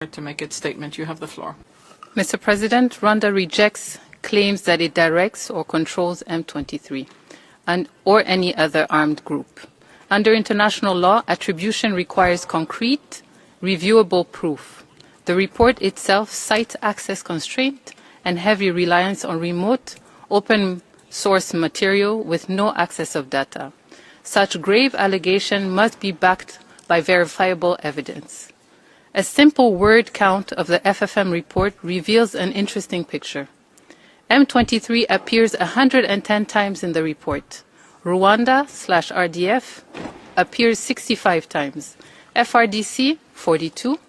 To make its statement. You have the floor. Mr. President, Rwanda rejects claims that it directs or controls M23 or any other armed group. Under international law, attribution requires concrete, reviewable proof. The report itself cites access constraint and heavy reliance on remote, open source material with no access of data. Such grave allegation must be backed by verifiable evidence. A simple word count of the FFM report reveals an interesting picture. M23 appears 110 times in the report. Rwanda/RDF appears 65 times. FRDC, 42.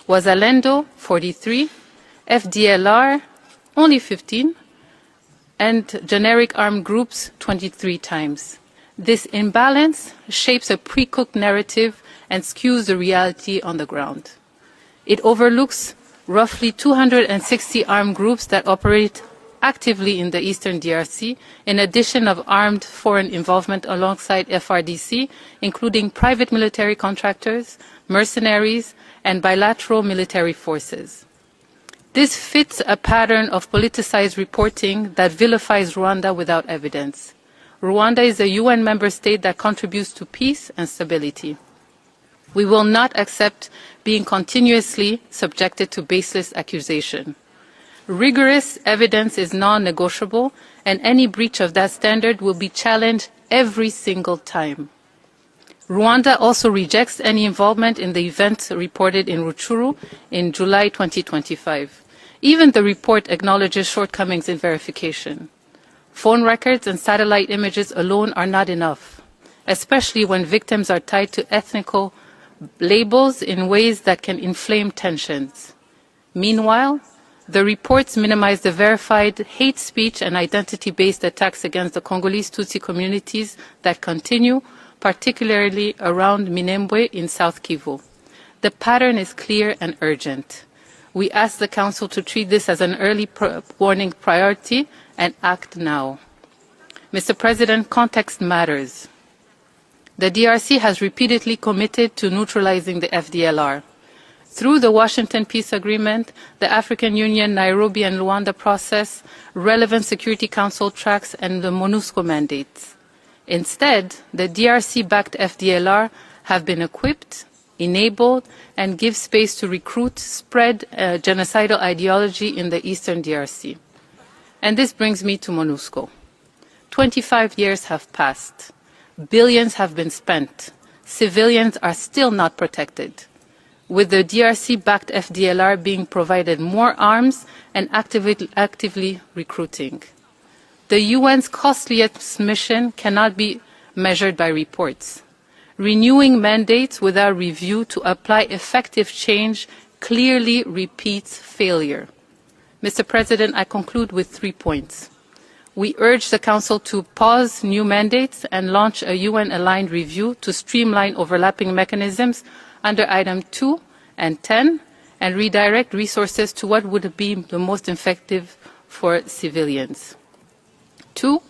Wazalendo, 43. FDLR, only 15. And generic armed groups, 23 times. This imbalance shapes a pre-cooked narrative and skews the reality on the ground. It overlooks roughly 260 armed groups that operate actively in the eastern DRC, in addition of armed foreign involvement alongside FRDC, including private military contractors, mercenaries, and bilateral military forces. This fits a pattern of politicized reporting that vilifies Rwanda without evidence. Rwanda is a UN member state that contributes to peace and stability. We will not accept being continuously subjected to baseless accusation. Rigorous evidence is non-negotiable, and any breach of that standard will be challenged every single time. Rwanda also rejects any involvement in the events reported in Rutshuru in July 2025. Even the report acknowledges shortcomings in verification. Phone records and satellite images alone are not enough, especially when victims are tied to ethnical labels in ways that can inflame tensions. Meanwhile, the reports minimize the verified hate speech and identity-based attacks against the Congolese Tutsi communities that continue, particularly around Minembwe in South Kivu. The pattern is clear and urgent. We ask the Council to treat this as an early warning priority and act now. Mr. President, context matters. The DRC has repeatedly committed to neutralizing the FDLR. Through the Washington Peace Agreement, the African Union, Nairobi and Luanda process, relevant Security Council tracks, and the MONUSCO mandates. Instead, the DRC-backed FDLR have been equipped, enabled, and give space to recruit, spread genocidal ideology in the eastern DRC. And this brings me to MONUSCO. 25 years have passed. Billions have been spent. Civilians are still not protected, with the DRC-backed FDLR being provided more arms and actively recruiting. The UN's costliest mission cannot be measured by reports. Renewing mandates without review to apply effective change clearly repeats failure. Mr. President, I conclude with 3 points. We urge the Council to pause new mandates and launch a UN-aligned review to streamline overlapping mechanisms under Item 2 and 10 and redirect resources to what would be the most effective for civilians. 2,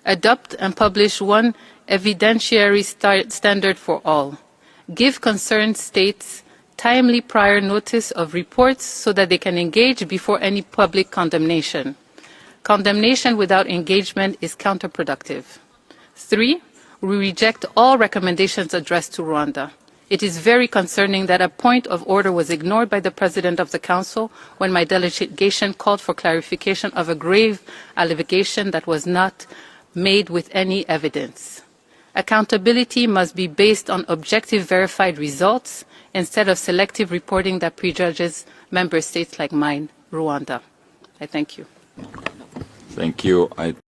adopt and publish one evidentiary standard for all. Give concerned states timely prior notice of reports so that they can engage before any public condemnation. Condemnation without engagement is counterproductive. 3, we reject all recommendations addressed to Rwanda. It is very concerning that a point of order was ignored by the President of the Council when my delegation called for clarification of a grave allegation that was not made with any evidence. Accountability must be based on objective verified results instead of selective reporting that prejudges member states like mine, Rwanda. I thank you. Thank you.